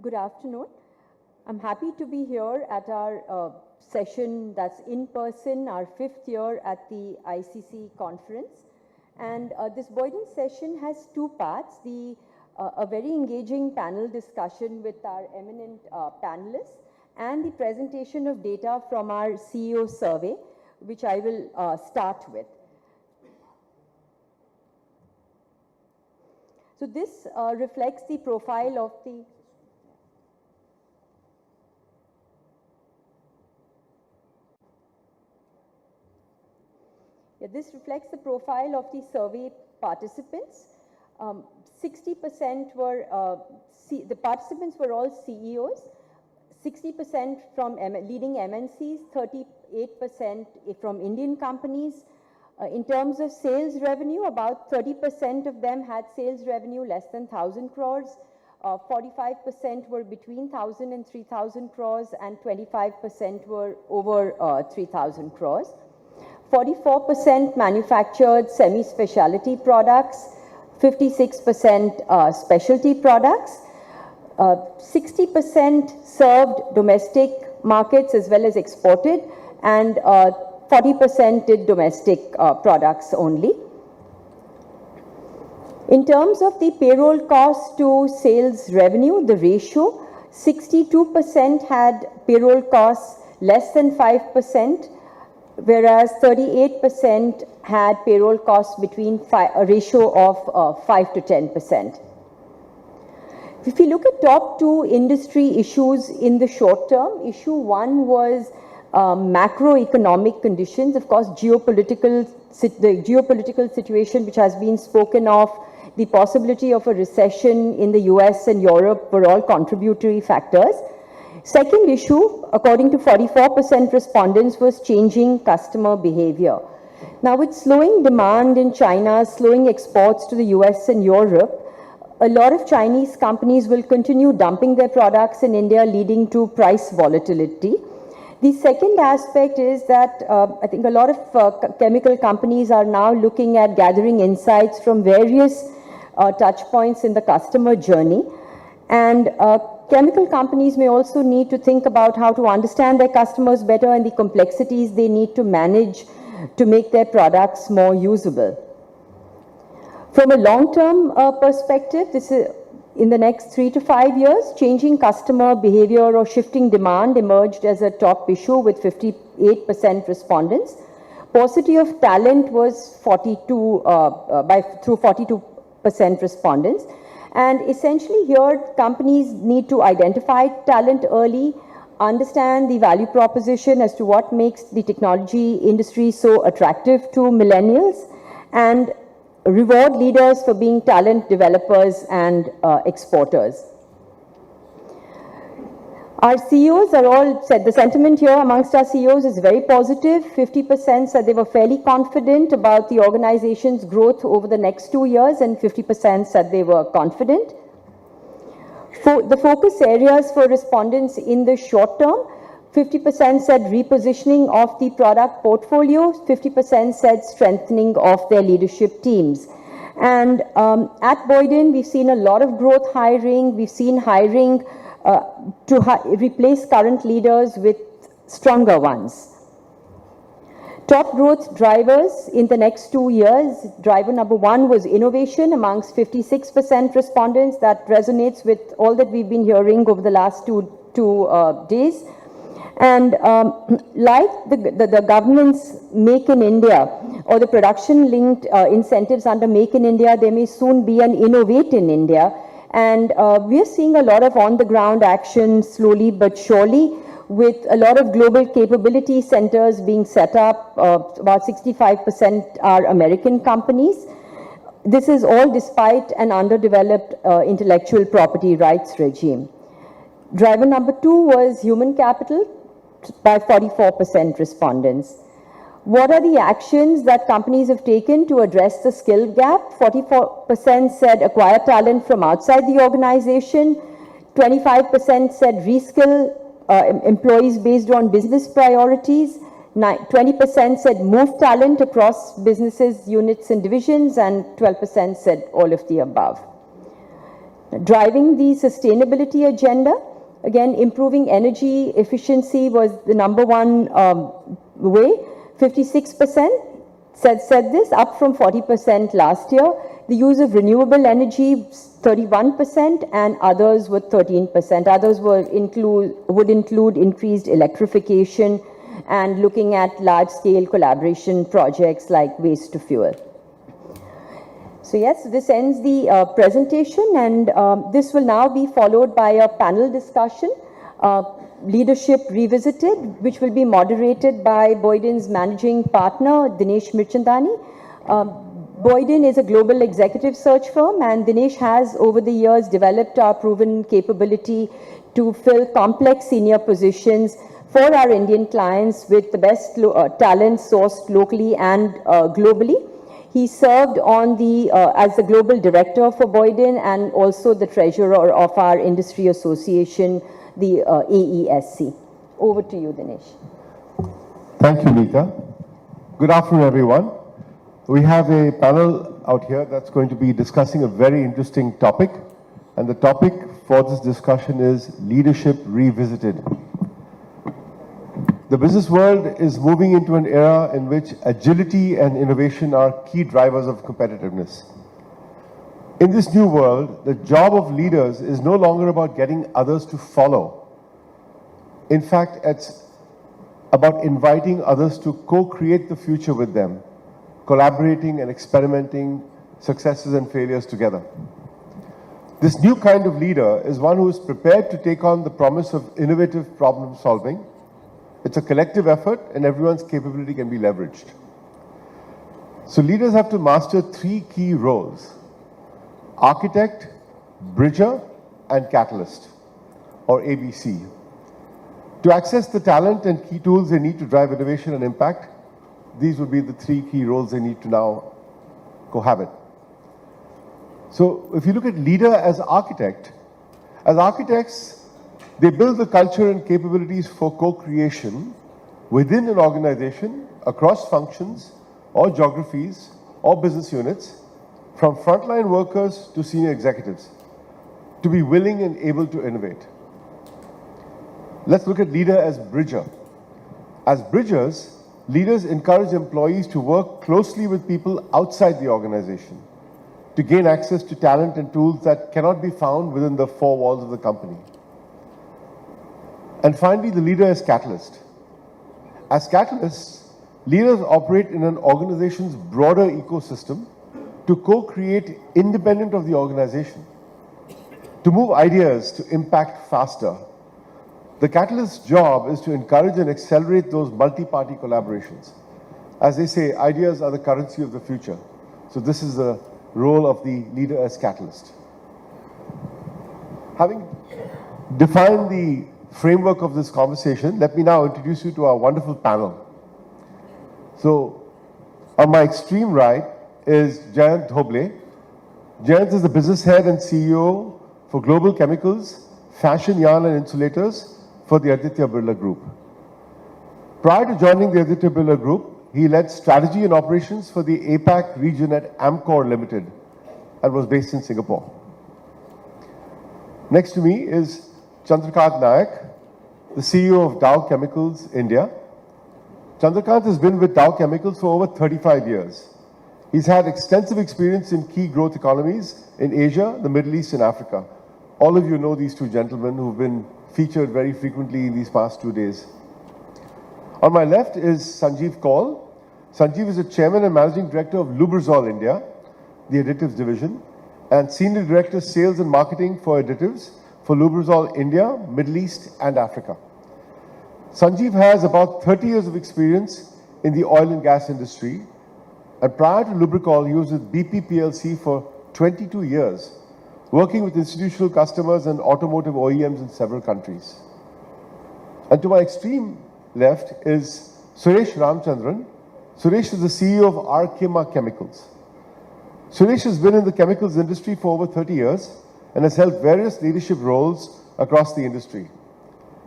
Good afternoon. I'm happy to be here at our session that's in person, our 5th year at the ICC conference. And this Boyden session has two parts, a very engaging panel discussion with our eminent panelists and the presentation of data from our CEO survey, which I will start with. So this reflects the profile of the this reflects the profile of the survey participants. 60% were, the participants were all CEOs, 60% from leading MNCs, 38% from Indian companies. In terms of sales revenue, about 30% of them had sales revenue less than 1,000 crores, 45% were between 1,000 and 3,000 crores, and 25% were over 3,000 crores. 44% manufactured semi-specialty products, 56% specialty products, 60% served domestic markets as well as exported, and 40% did domestic products only. In terms of the payroll cost to sales revenue, the ratio, 62% had payroll costs less than 5%, whereas 38% had payroll costs between a ratio of 5 to 10%. If you look at top two industry issues in the short term, issue one was macroeconomic conditions. Of course, the geopolitical situation which has been spoken of, the possibility of a recession in the US and Europe were all contributory factors. Second issue, according to 44% respondents, was changing customer behavior. Now, with slowing demand in China, slowing exports to the US and Europe, a lot of Chinese companies will continue dumping their products in India, leading to price volatility. The second aspect is that I think a lot of chemical companies are now looking at gathering insights from various touch points in the customer journey. And chemical companies may also need to think about how to understand their customers better and the complexities they need to manage to make their products more usable. From a long-term perspective, this is in the next 3 to 5 years, changing customer behavior or shifting demand emerged as a top issue with 58% respondents. Paucity of talent was 42% respondents. And essentially here, companies need to identify talent early, understand the value proposition as to what makes the technology industry so attractive to millennials, and reward leaders for being talent developers and exporters. Our CEOs are all said, the sentiment here amongst our CEOs is very positive. 50% said they were fairly confident about the organization's growth over the next 2 years, and 50% said they were confident. For the focus areas for respondents in the short term, 50% said repositioning of the product portfolio, 50% said strengthening of their leadership teams. And at Boyden, we've seen a lot of growth hiring. We've seen hiring to replace current leaders with stronger ones. Top growth drivers in the next 2 years, driver number one was innovation amongst 56% respondents. That resonates with all that we've been hearing over the last two days. And like the government's Make in India or the production-linked incentives under Make in India, there may soon be an Innovate in India. And we are seeing a lot of on-the-ground action slowly but surely, with a lot of global capability centers being set up. About 65% are American companies. This is all despite an underdeveloped intellectual property rights regime. Driver number two was human capital by 44% respondents. What are the actions that companies have taken to address the skill gap? 44% said acquire talent from outside the organization. 25% said reskill employees based on business priorities. 20% said move talent across businesses, units, and divisions, and 12% said all of the above. Driving the sustainability agenda, again, improving energy efficiency was the number one way. 56% said this, up from 40% last year. The use of renewable energy, 31%, and others were 13%. Others would include increased electrification and looking at large-scale collaboration projects like waste to fuel. So yes, this ends the presentation, and this will now be followed by a panel discussion, Leadership Revisited, which will be moderated by Boyden's managing partner, Dinesh Mirchandani. Boyden is a global executive search firm, and Dinesh has over the years developed our proven capability to fill complex senior positions for our Indian clients with the best talent sourced locally and globally. He served on as the global director for Boyden and also the treasurer of our industry association, the AESC. Over to you, Dinesh. Thank you, Nita. Good afternoon, everyone. We have a panel out here that's going to be discussing a very interesting topic. And the topic for this discussion is Leadership Revisited. The business world is moving into an era in which agility and innovation are key drivers of competitiveness. In this new world, the job of leaders is no longer about getting others to follow. In fact, it's about inviting others to co-create the future with them, collaborating and experimenting successes and failures together. This new kind of leader is one who is prepared to take on the promise of innovative problem solving. It's a collective effort and everyone's capability can be leveraged. So leaders have to master three key roles: architect, bridger, and catalyst, or ABC. To access the talent and key tools they need to drive innovation and impact, these would be the three key roles they need to now cohabit. So if you look at leader as architect, as architects, they build the culture and capabilities for co-creation within an organization, across functions or geographies or business units, from frontline workers to senior executives, to be willing and able to innovate. Let's look at leader as bridger. As bridgers, leaders encourage employees to work closely with people outside the organization to gain access to talent and tools that cannot be found within the four walls of the company. And finally, the leader as catalyst. As catalysts, leaders operate in an organization's broader ecosystem to co-create independent of the organization, to move ideas to impact faster. The catalyst's job is to encourage and accelerate those multi-party collaborations. As they say, ideas are the currency of the future. So this is the role of the leader as catalyst. Having defined the framework of this conversation, let me now introduce you to our wonderful panel. So on my extreme right is Jayant Dhoble. Jayant is the business head and CEO for Global Chemicals, Fashion, Yarn and Insulators for the Aditya Birla Group. Prior to joining the Aditya Birla Group, he led strategy and operations for the APAC region at Amcor Limited and was based in Singapore. Next to me is Chandrakant Nayak, the CEO of Dow Chemicals India. Chandrakant has been with Dow Chemicals for over 35 years. He's had extensive experience in key growth economies in Asia, the Middle East and Africa. All of you know these two gentlemen who've been featured very frequently in these past 2 days. On my left is Sanjeev Kaul. Sanjeev is the chairman and managing director of Lubrizol India, the additives division, and senior director sales and marketing for additives for Lubrizol India, Middle East and Africa. Sanjeev has about 30 years of experience in the oil and gas industry, and prior to Lubricol, he was with BP PLC for 22 years, working with institutional customers and automotive OEMs in several countries. And to my extreme left is Suresh Ramchandran. Suresh is the CEO of Arkema Chemicals. Suresh has been in the chemicals industry for over 30 years and has held various leadership roles across the industry.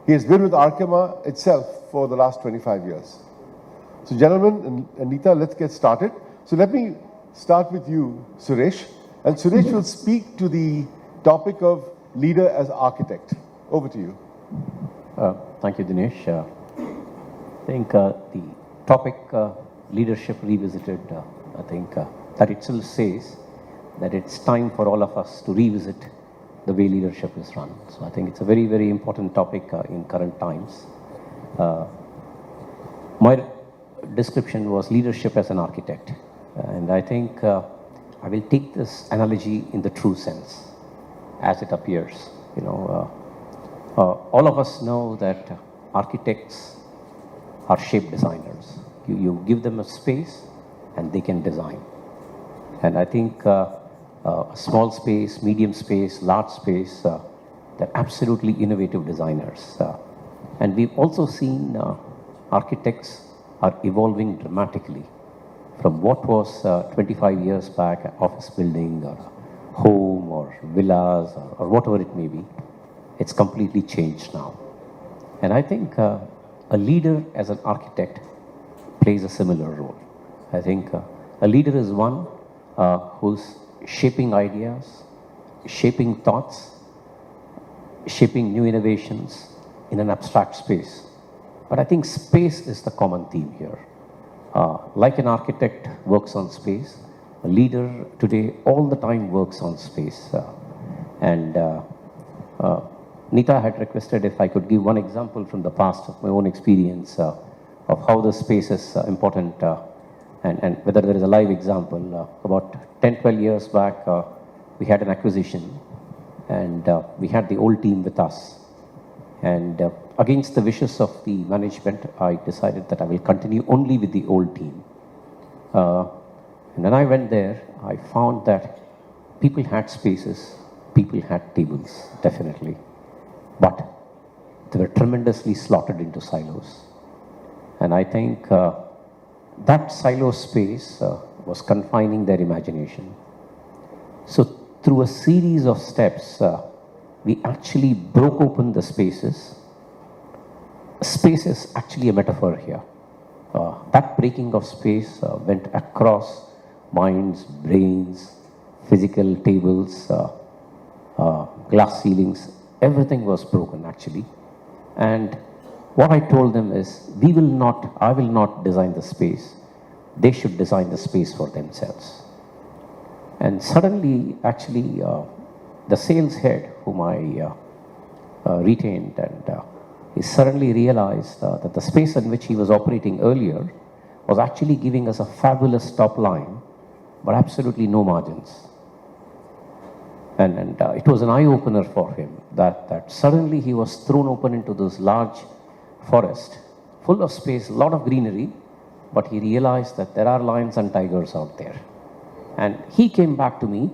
He has been with Arkema itself for the last 25 years. So gentlemen and Anita, let's get started. So let me start with you, Suresh. And Suresh will speak to the topic of leader as architect. Over to you. Thank you, Dinesh. I think the topic leadership revisited, I think that itself says that it's time for all of us to revisit the way leadership is run. So I think it's a very, very important topic in current times. My description was leadership as an architect. And I think I will take this analogy in the true sense as it appears. You know, all of us know that architects are shape designers. You give them a space and they can design. And I think a small space, medium space, large space, they're absolutely innovative designers. And we've also seen architects are evolving dramatically from what was 25 years back, an office building or a home or villas or whatever it may be. It's completely changed now. And I think a leader as an architect plays a similar role. I think a leader is one who's shaping ideas, shaping thoughts, shaping new innovations in an abstract space. But I think space is the common theme here. Like an architect works on space, a leader today all the time works on space. Nita had requested if I could give one example from the past of my own experience of how the space is important and whether there is a live example. About 10-12 years back, we had an acquisition and we had the old team with us. And against the wishes of the management, I decided that I will continue only with the old team. And when I went there, I found that people had spaces, people had tables, definitely. But they were tremendously slotted into silos. And I think that silo space was confining their imagination. So through a series of steps, we actually broke open the spaces. Space is actually a metaphor here. That breaking of space went across minds, brains, physical tables, glass ceilings. Everything was broken actually. And what I told them is, I will not design the space. They should design the space for themselves. And suddenly, actually, the sales head whom I retained, and he suddenly realized that the space in which he was operating earlier was actually giving us a fabulous top line, but absolutely no margins. And it was an eye-opener for him that suddenly he was thrown open into this large forest, full of space, a lot of greenery, but he realized that there are lions and tigers out there. And he came back to me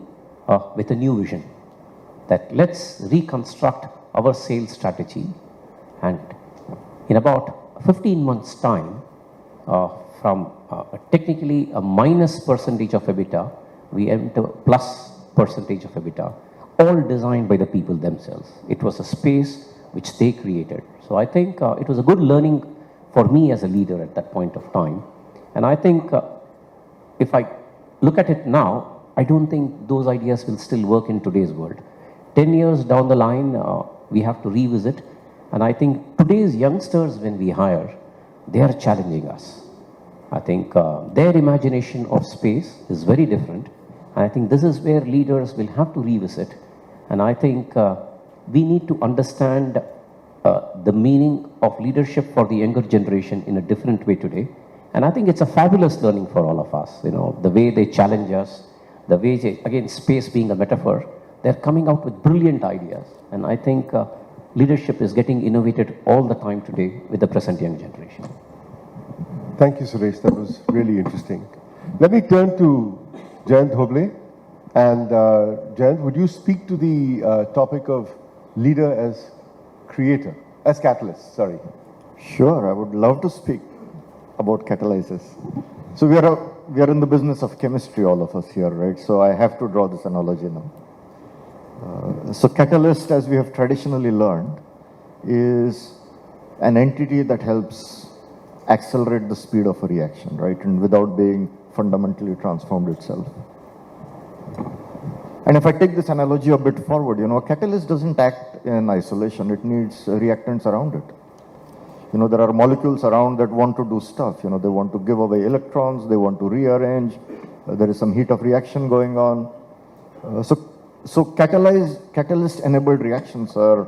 with a new vision, that let's reconstruct our sales strategy. And in about 15 months' time, from technically a minus percentage of EBITDA, we went to plus percentage of EBITDA, all designed by the people themselves. It was a space which they created. So I think it was a good learning for me as a leader at that point of time. And I think if I look at it now, I don't think those ideas will still work in today's world. 10 years down the line, we have to revisit. And I think today's youngsters, when we hire, they are challenging us. I think their imagination of space is very different. And I think this is where leaders will have to revisit. And I think we need to understand the meaning of leadership for the younger generation in a different way today. And I think it's a fabulous learning for all of us. You know, the way they challenge us, the way they, again, space being a metaphor, they're coming out with brilliant ideas. And I think leadership is getting innovated all the time today with the present young generation. Thank you, Suresh. That was really interesting. Let me turn to Jayant Dhoble. And Jayant, would you speak to the topic of leader as creator, as catalyst, sorry. Sure, I would love to speak about catalysis. So we are in the business of chemistry, all of us here, right? So I have to draw this analogy now. So catalyst, as we have traditionally learned, is an entity that helps accelerate the speed of a reaction, right? And without being fundamentally transformed itself. And if I take this analogy a bit forward, a catalyst doesn't act in isolation. It needs reactants around it. There are molecules around that want to do stuff. They want to give away electrons, they want to rearrange. There is some heat of reaction going on. So catalyst-enabled reactions are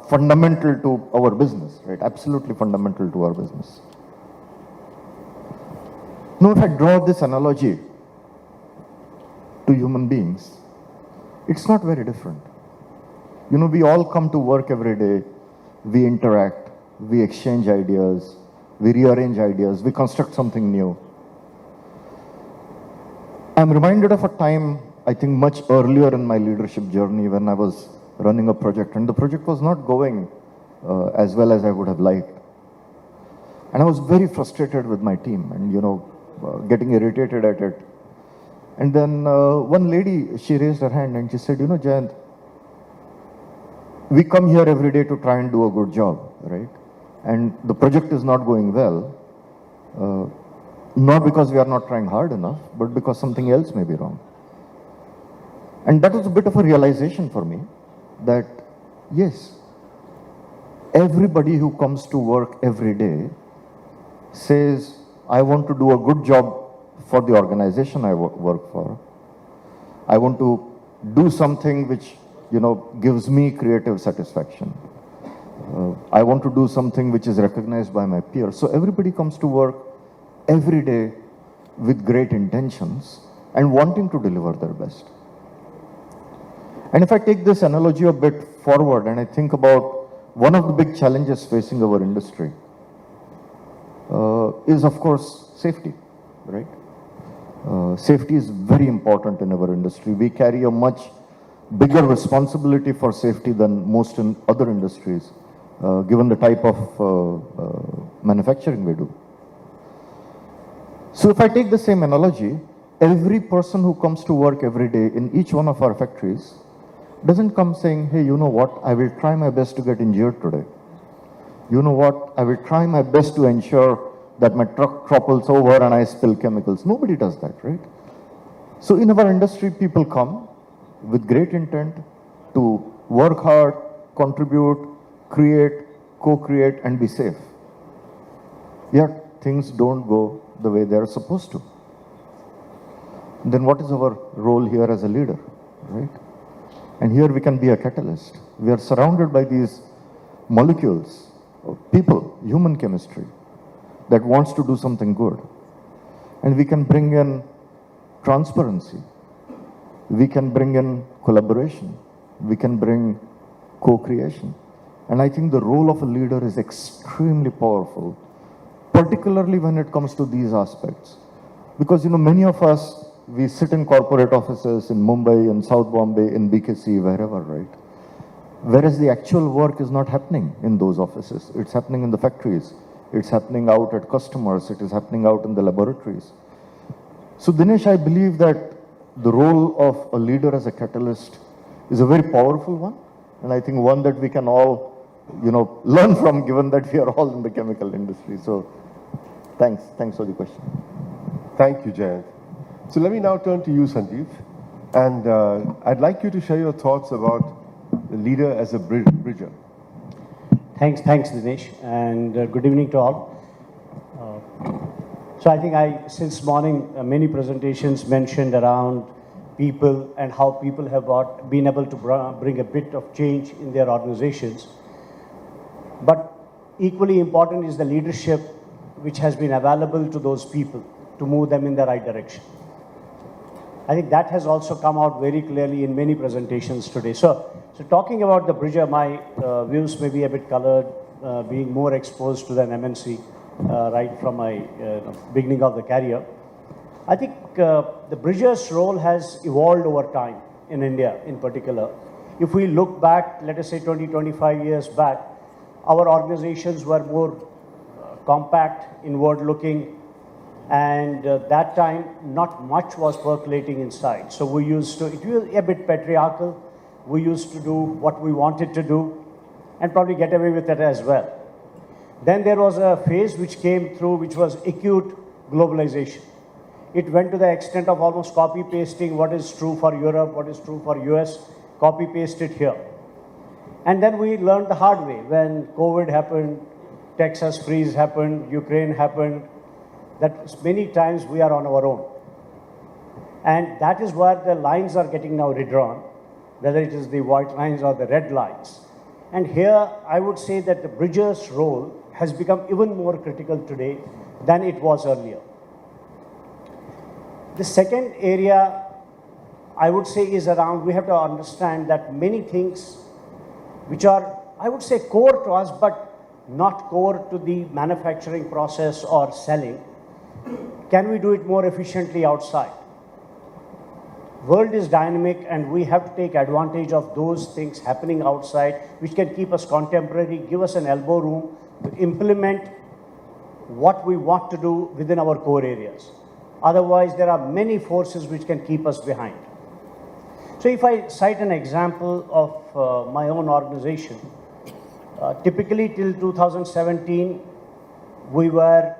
fundamental to our business, right? Absolutely fundamental to our business. Now, if I draw this analogy to human beings, it's not very different. We all come to work every day, we interact, we exchange ideas, we rearrange ideas, we construct something new. I'm reminded of a time, I think much earlier in my leadership journey, when I was running a project and the project was not going as well as I would have liked. And I was very frustrated with my team and, getting irritated at it. And then one lady, she raised her hand and she said, Jayant, we come here every day to try and do a good job, right? And the project is not going well, not because we are not trying hard enough, but because something else may be wrong. And that was a bit of a realization for me that, yes, everybody who comes to work every day says, I want to do a good job for the organization I work for. I want to do something which, gives me creative satisfaction. I want to do something which is recognized by my peers. So everybody comes to work every day with great intentions and wanting to deliver their best. And if I take this analogy a bit forward and I think about one of the big challenges facing our industry is, of course, safety, right? Safety is very important in our industry. We carry a much bigger responsibility for safety than most in other industries, given the type of manufacturing we do. So if I take the same analogy, every person who comes to work every day in each one of our factories doesn't come saying, hey, you know what, I will try my best to get injured today. You know what, I will try my best to ensure that my truck topples over and I spill chemicals. Nobody does that, right? So in our industry, people come with great intent to work hard, contribute, create, co-create, and be safe. Yet things don't go the way they are supposed to. Then what is our role here as a leader, right? And here we can be a catalyst. We are surrounded by these molecules, people, human chemistry, that wants to do something good. And we can bring in transparency. We can bring in collaboration. We can bring co-creation. And I think the role of a leader is extremely powerful, particularly when it comes to these aspects. Because, many of us, we sit in corporate offices in Mumbai, in South Bombay, in BKC, wherever, right? Whereas the actual work is not happening in those offices. It's happening in the factories. It's happening out at customers. It is happening out in the laboratories. So Dinesh, I believe that the role of a leader as a catalyst is a very powerful one. And I think one that we can all, learn from, given that we are all in the chemical industry. So thanks for the question. Thank you, Jayant. So let me now turn to you, Sanjeev. And I'd like you to share your thoughts about the leader as a bridger. Thanks, Dinesh, and good evening to all. So I think since morning, many presentations mentioned around people and how people have been able to bring a bit of change in their organizations. But equally important is the leadership which has been available to those people to move them in the right direction. I think that has also come out very clearly in many presentations today. So talking about the bridger, my views may be a bit colored, being more exposed to the MNC right from my beginning of the career. I think the bridger's role has evolved over time in India in particular. If we look back, let us say 20, 25 years back, our organizations were more compact, inward-looking, and that time not much was percolating inside. So it was a bit patriarchal. We used to do what we wanted to do and probably get away with it as well. Then there was a phase which came through, which was acute globalization. It went to the extent of almost copy pasting what is true for Europe, what is true for US, copy paste it here. And then we learned the hard way when COVID happened, Texas freeze happened, Ukraine happened, that many times we are on our own. And that is where the lines are getting now redrawn, whether it is the white lines or the red lines. And here I would say that the bridger's role has become even more critical today than it was earlier. The second area I would say is around, we have to understand that many things which are, I would say, core to us, but not core to the manufacturing process or selling, can we do it more efficiently outside? World is dynamic and we have to take advantage of those things happening outside which can keep us contemporary, give us an elbow room to implement what we want to do within our core areas. Otherwise, there are many forces which can keep us behind. So if I cite an example of my own organization, typically till 2017, we were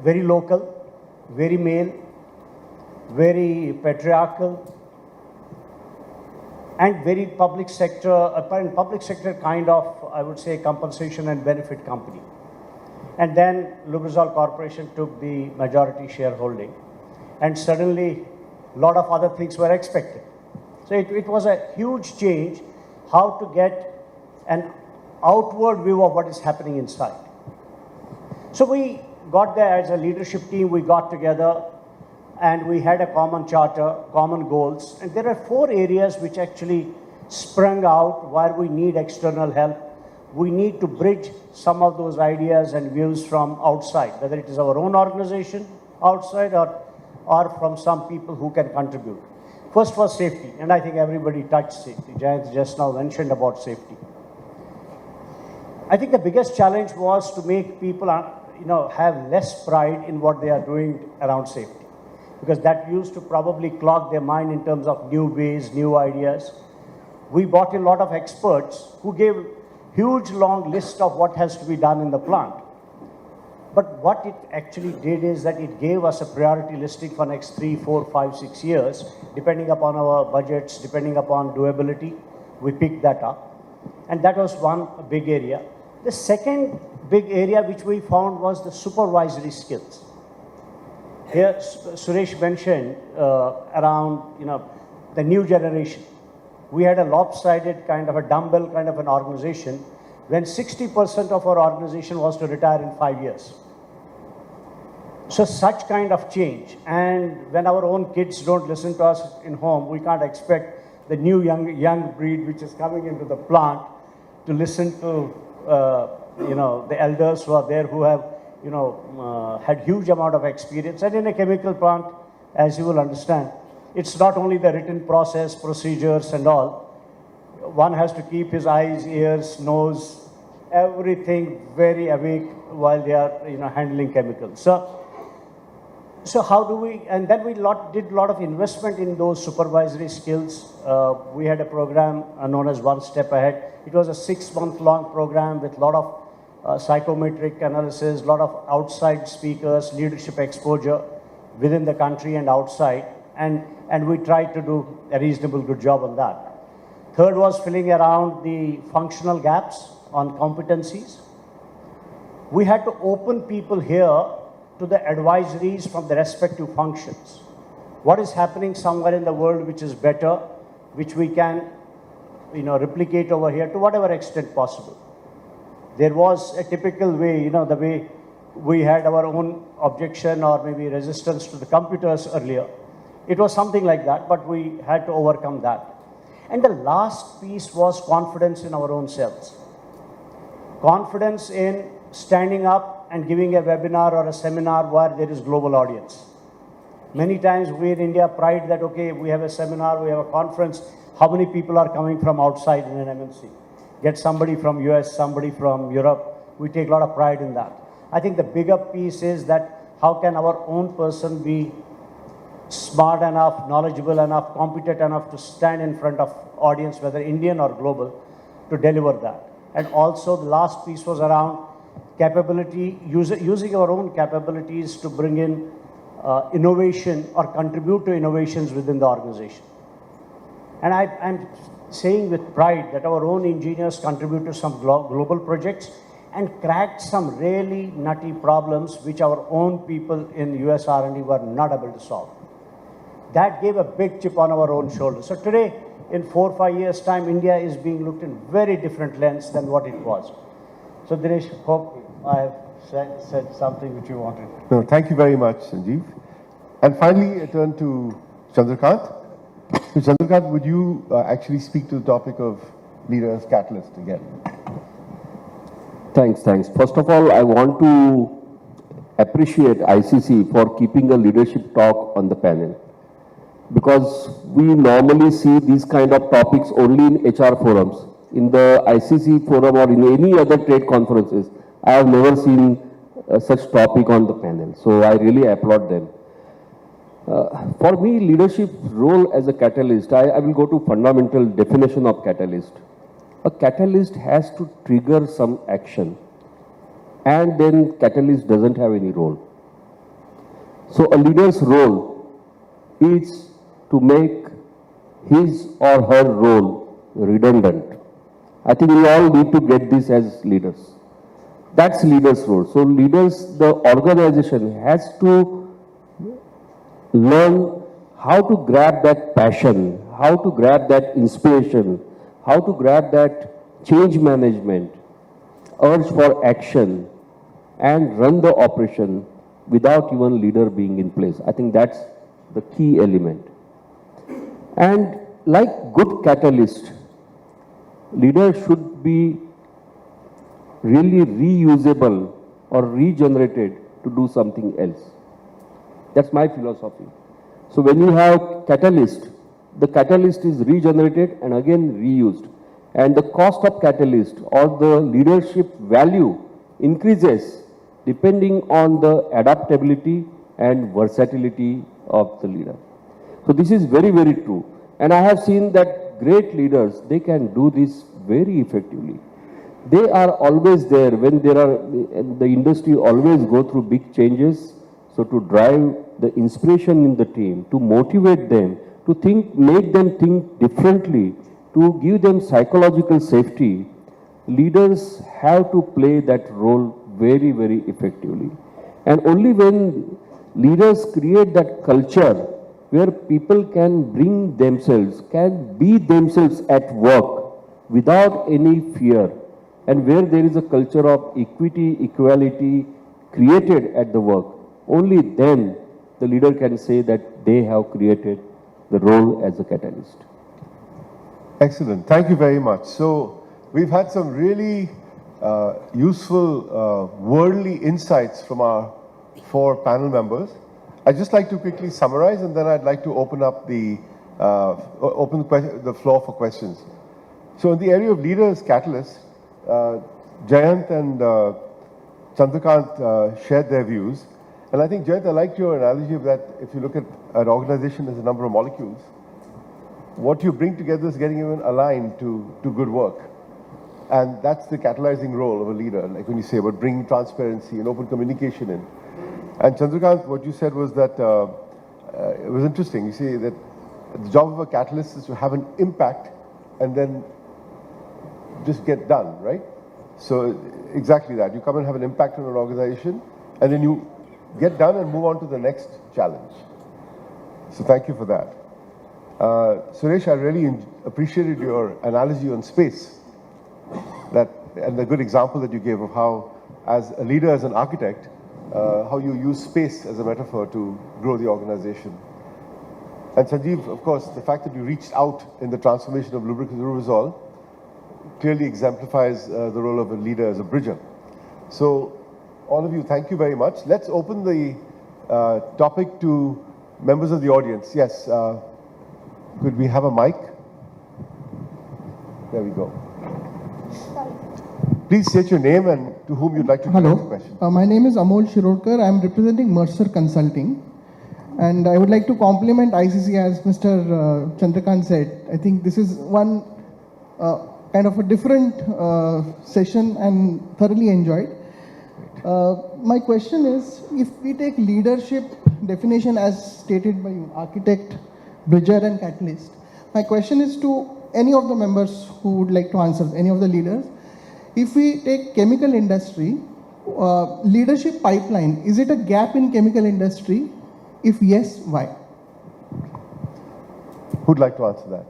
very local, very male, very patriarchal, and very public sector kind of, I would say, compensation and benefit company. And then Lubrizol Corporation took the majority shareholding, and suddenly a lot of other things were expected. So it was a huge change how to get an outward view of what is happening inside. So we got there as a leadership team, we got together and we had a common charter, common goals. And there are 4 areas which actually sprung out where we need external help. We need to bridge some of those ideas and views from outside, whether it is our own organization outside or from some people who can contribute. First was safety, and I think everybody touched safety. Jayant just now mentioned about safety. I think the biggest challenge was to make people have less pride in what they are doing around safety, because that used to probably clog their mind in terms of new ways, new ideas. We brought in a lot of experts who gave huge long list of what has to be done in the plant. But what it actually did is that it gave us a priority listing for next 3, 4, 5, 6 years, depending upon our budgets, depending upon doability. We picked that up. And that was one big area. The second big area which we found was the supervisory skills. Here, Suresh mentioned around, the new generation. We had a lopsided kind of a dumbbell kind of an organization when 60% of our organization was to retire in 5 years. So such kind of change, and when our own kids don't listen to us in home, we can't expect the new young breed which is coming into the plant to listen to the elders who are there, who have had huge amount of experience. And in a chemical plant, as you will understand, it's not only the written process, procedures and all. One has to keep his eyes, ears, nose, everything very awake while they are handling chemicals. So how do we, and then we did a lot of investment in those supervisory skills. We had a program known as One Step Ahead. It was a 6-month-long program with a lot of psychometric analysis, a lot of outside speakers, leadership exposure within the country and outside. And we tried to do a reasonable good job on that. Third was filling around the functional gaps on competencies. We had to open people here to the advisories from the respective functions. What is happening somewhere in the world which is better, which we can replicate over here to whatever extent possible. There was a typical way, the way we had our own objection or maybe resistance to the computers earlier. It was something like that, but we had to overcome that. And the last piece was confidence in our own selves. Confidence in standing up and giving a webinar or a seminar where there is global audience. Many times we in India pride that, okay, we have a seminar, we have a conference, how many people are coming from outside in an MNC? Get somebody from US, somebody from Europe. We take a lot of pride in that. I think the bigger piece is that how can our own person be smart enough, knowledgeable enough, competent enough to stand in front of audience, whether Indian or global, to deliver that. And also the last piece was around capability, using our own capabilities to bring in innovation or contribute to innovations within the organization. And I'm saying with pride that our own engineers contribute to some global projects and cracked some really nutty problems which our own people in US R&D were not able to solve. That gave a big chip on our own shoulders. So today, in 4 or 5 years' time, India is being looked in very different lens than what it was. So Dinesh, hope I have said something which you wanted. No, thank you very much, Sanjeev. And finally, I turn to Chandrakant. So Chandrakant, would you actually speak to the topic of leaders catalyst again? Thanks. First of all, I want to appreciate ICC for keeping a leadership talk on the panel, because we normally see these kind of topics only in HR forums. In the ICC forum or in any other trade conferences, I have never seen such topic on the panel. So I really applaud them. For me, leadership role as a catalyst, I will go to fundamental definition of catalyst. A catalyst has to trigger some action, and then catalyst doesn't have any role. So a leader's role is to make his or her role redundant. I think we all need to get this as leaders. That's leader's role. So leaders, the organization has to learn how to grab that passion, how to grab that inspiration, how to grab that change management, urge for action, and run the operation without even leader being in place. I think that's the key element. And like good catalyst, leaders should be really reusable or regenerated to do something else. That's my philosophy. So when you have catalyst, the catalyst is regenerated and again reused. And the cost of catalyst or the leadership value increases depending on the adaptability and versatility of the leader. So this is very, very true. And I have seen that great leaders, they can do this very effectively. They are always there when there are, the industry always go through big changes. So to drive the inspiration in the team, to motivate them, to think, make them think differently, to give them psychological safety, leaders have to play that role very, very effectively. And only when leaders create that culture where people can bring themselves, can be themselves at work without any fear, and where there is a culture of equity, equality created at the work, only then the leader can say that they have created the role as a catalyst. Excellent. Thank you very much. So we've had some really useful worldly insights from our 4 panel members. I'd just like to quickly summarize, and then I'd like to open up the floor for questions. So in the area of leaders catalysts, Jayant and Chandrakant shared their views. And I think, Jayant, I liked your analogy of that if you look at an organization as a number of molecules, what you bring together is getting everyone aligned to good work. And that's the catalyzing role of a leader, like when you say about bringing transparency and open communication in. And Chandrakant, what you said was that it was interesting. You say that the job of a catalyst is to have an impact and then just get done, right? So exactly that. You come and have an impact on an organization, and then you get done and move on to the next challenge. So thank you for that. Suresh, I really appreciated your analogy on space, and the good example that you gave of how, as a leader, as an architect, how you use space as a metaphor to grow the organization. And Sanjeev, of course, the fact that you reached out in the transformation of lubricants to Lubrizol clearly exemplifies the role of a leader as a bridger. So all of you, thank you very much. Let's open the topic to members of the audience. Yes, could we have a mic? There we go. Please state your name and to whom you'd like to direct the question. My name is Amol Shirokar. I am representing Mercer Consulting. And I would like to compliment ICC, as Mr. Chandrakant said. I think this is one kind of a different session and thoroughly enjoyed. My question is, if we take leadership definition as stated by you, architect, bridger and catalyst, my question is to any of the members who would like to answer, any of the leaders. If we take chemical industry, leadership pipeline, is it a gap in chemical industry? If yes, why? Who'd like to answer that?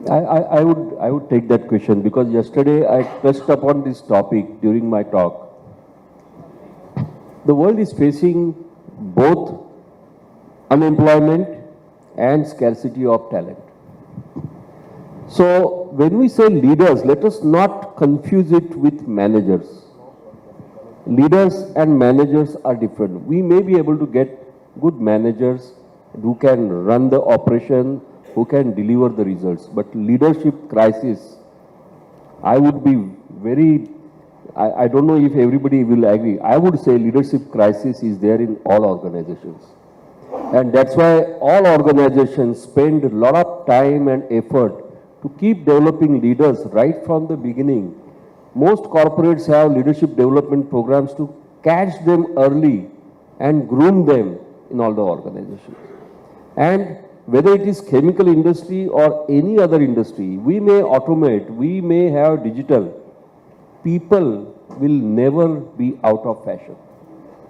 I would take that question because yesterday I touched upon this topic during my talk. The world is facing both unemployment and scarcity of talent. So when we say leaders, let us not confuse it with managers. Leaders and managers are different. We may be able to get good managers who can run the operation, who can deliver the results. But leadership crisis, I would be very, I don't know if everybody will agree. I would say leadership crisis is there in all organizations. And that's why all organizations spend a lot of time and effort to keep developing leaders right from the beginning. Most corporates have leadership development programs to catch them early and groom them in all the organizations. And whether it is chemical industry or any other industry, we may automate, we may have digital. People will never be out of fashion.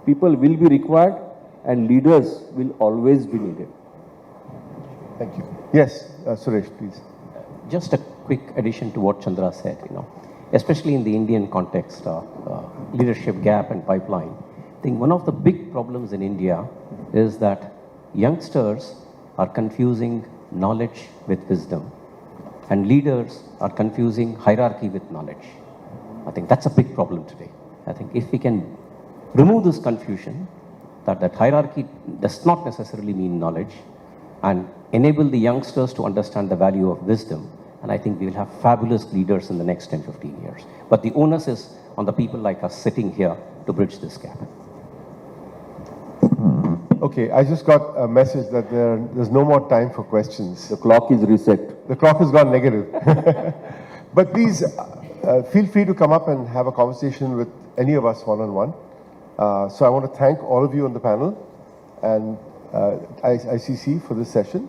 People will be required and leaders will always be needed. Thank you. Yes, Suresh, please. Just a quick addition to what Chandra said, especially in the Indian context, leadership gap and pipeline. I think one of the big problems in India is that youngsters are confusing knowledge with wisdom, and leaders are confusing hierarchy with knowledge. I think that's a big problem today. I think if we can remove this confusion, that hierarchy does not necessarily mean knowledge, and enable the youngsters to understand the value of wisdom, and I think we will have fabulous leaders in the next 10, 15 years. But the onus is on the people like us sitting here to bridge this gap. Okay, I just got a message that there's no more time for questions. The clock is reset. The clock has gone negative. But please feel free to come up and have a conversation with any of us one-on-one. So I want to thank all of you on the panel and ICC for this session.